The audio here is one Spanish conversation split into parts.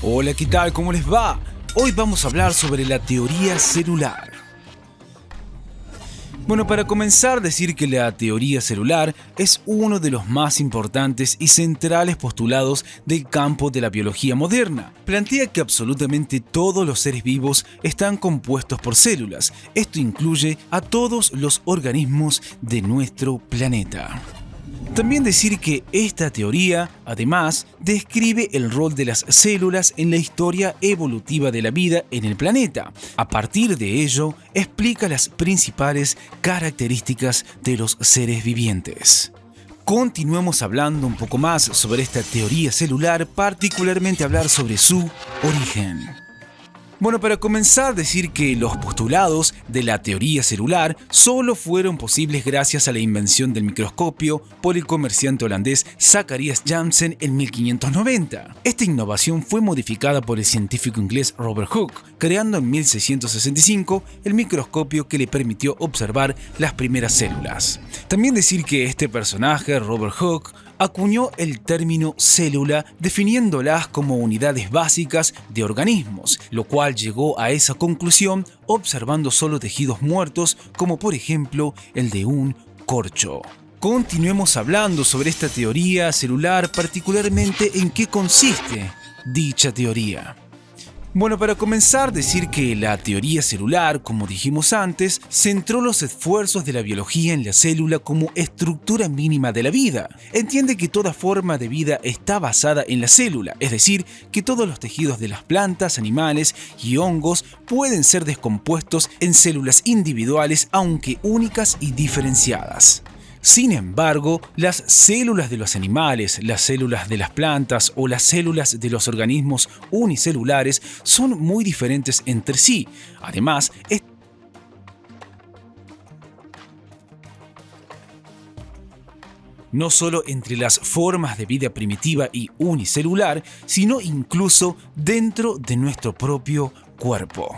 Hola, ¿qué tal? ¿Cómo les va? Hoy vamos a hablar sobre la teoría celular. Bueno, para comenzar, decir que la teoría celular es uno de los más importantes y centrales postulados del campo de la biología moderna. Plantea que absolutamente todos los seres vivos están compuestos por células. Esto incluye a todos los organismos de nuestro planeta. También decir que esta teoría, además, describe el rol de las células en la historia evolutiva de la vida en el planeta. A partir de ello, explica las principales características de los seres vivientes. Continuemos hablando un poco más sobre esta teoría celular, particularmente hablar sobre su origen. Bueno, para comenzar, decir que los postulados de la teoría celular solo fueron posibles gracias a la invención del microscopio por el comerciante holandés Zacharias Janssen en 1590. Esta innovación fue modificada por el científico inglés Robert Hooke, creando en 1665 el microscopio que le permitió observar las primeras células. También decir que este personaje, Robert Hooke, acuñó el término célula definiéndolas como unidades básicas de organismos, lo cual llegó a esa conclusión observando solo tejidos muertos como por ejemplo el de un corcho. Continuemos hablando sobre esta teoría celular, particularmente en qué consiste dicha teoría. Bueno, para comenzar, decir que la teoría celular, como dijimos antes, centró los esfuerzos de la biología en la célula como estructura mínima de la vida. Entiende que toda forma de vida está basada en la célula, es decir, que todos los tejidos de las plantas, animales y hongos pueden ser descompuestos en células individuales, aunque únicas y diferenciadas. Sin embargo, las células de los animales, las células de las plantas o las células de los organismos unicelulares son muy diferentes entre sí. Además, no solo entre las formas de vida primitiva y unicelular, sino incluso dentro de nuestro propio cuerpo.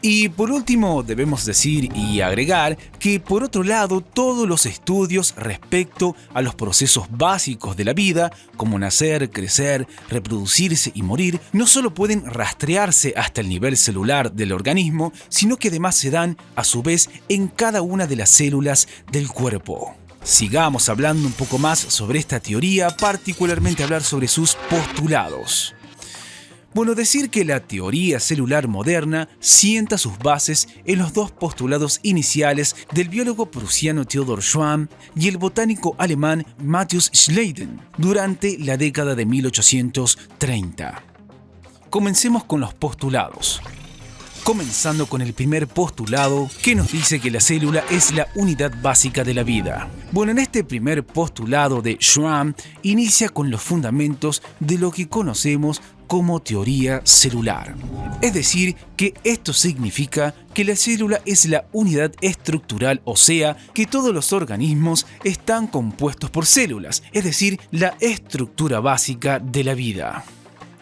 Y por último, debemos decir y agregar que por otro lado, todos los estudios respecto a los procesos básicos de la vida, como nacer, crecer, reproducirse y morir, no solo pueden rastrearse hasta el nivel celular del organismo, sino que además se dan a su vez en cada una de las células del cuerpo. Sigamos hablando un poco más sobre esta teoría, particularmente hablar sobre sus postulados. Bueno, decir que la teoría celular moderna sienta sus bases en los dos postulados iniciales del biólogo prusiano Theodor Schwann y el botánico alemán Matthias Schleiden durante la década de 1830. Comencemos con los postulados. Comenzando con el primer postulado que nos dice que la célula es la unidad básica de la vida. Bueno, en este primer postulado de Schwann inicia con los fundamentos de lo que conocemos como teoría celular. Es decir, que esto significa que la célula es la unidad estructural, o sea, que todos los organismos están compuestos por células, es decir, la estructura básica de la vida.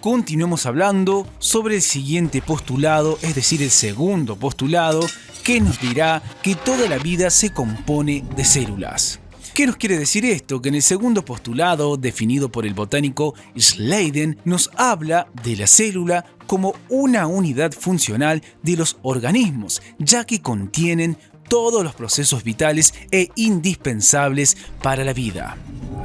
Continuemos hablando sobre el siguiente postulado, es decir, el segundo postulado, que nos dirá que toda la vida se compone de células. ¿Qué nos quiere decir esto? Que en el segundo postulado, definido por el botánico Schleiden, nos habla de la célula como una unidad funcional de los organismos, ya que contienen todos los procesos vitales e indispensables para la vida.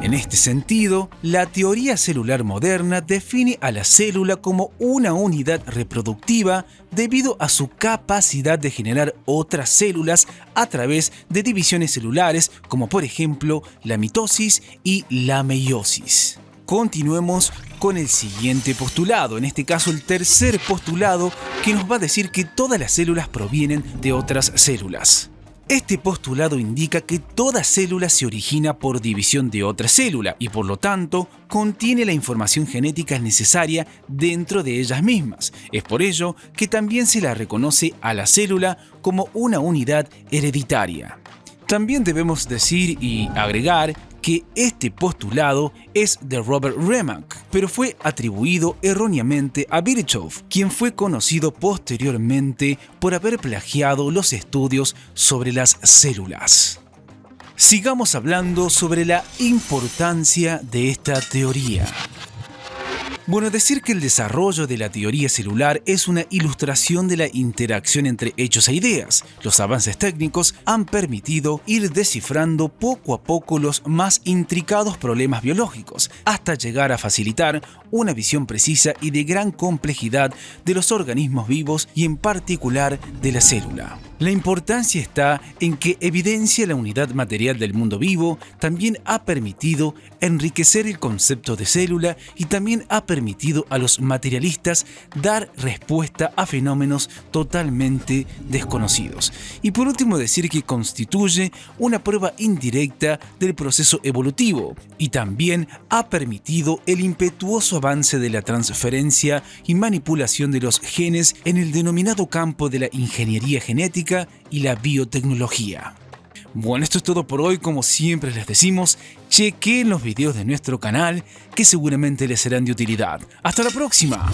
En este sentido, la teoría celular moderna define a la célula como una unidad reproductiva debido a su capacidad de generar otras células a través de divisiones celulares, como por ejemplo la mitosis y la meiosis. Continuemos con el siguiente postulado, en este caso el tercer postulado, que nos va a decir que todas las células provienen de otras células. Este postulado indica que toda célula se origina por división de otra célula y por lo tanto contiene la información genética necesaria dentro de ellas mismas. Es por ello que también se la reconoce a la célula como una unidad hereditaria. También debemos decir y agregar que este postulado es de Robert Remak, pero fue atribuido erróneamente a Virchow, quien fue conocido posteriormente por haber plagiado los estudios sobre las células. Sigamos hablando sobre la importancia de esta teoría. Bueno, decir que el desarrollo de la teoría celular es una ilustración de la interacción entre hechos e ideas. Los avances técnicos han permitido ir descifrando poco a poco los más intricados problemas biológicos, hasta llegar a facilitar una visión precisa y de gran complejidad de los organismos vivos y en particular de la célula. La importancia está en que evidencia la unidad material del mundo vivo, también ha permitido enriquecer el concepto de célula y también ha permitido a los materialistas dar respuesta a fenómenos totalmente desconocidos. Y por último decir que constituye una prueba indirecta del proceso evolutivo y también ha permitido el impetuoso avance de la transferencia y manipulación de los genes en el denominado campo de la ingeniería genética y la biotecnología. Bueno, esto es todo por hoy. Como siempre les decimos, chequen los videos de nuestro canal que seguramente les serán de utilidad. ¡Hasta la próxima!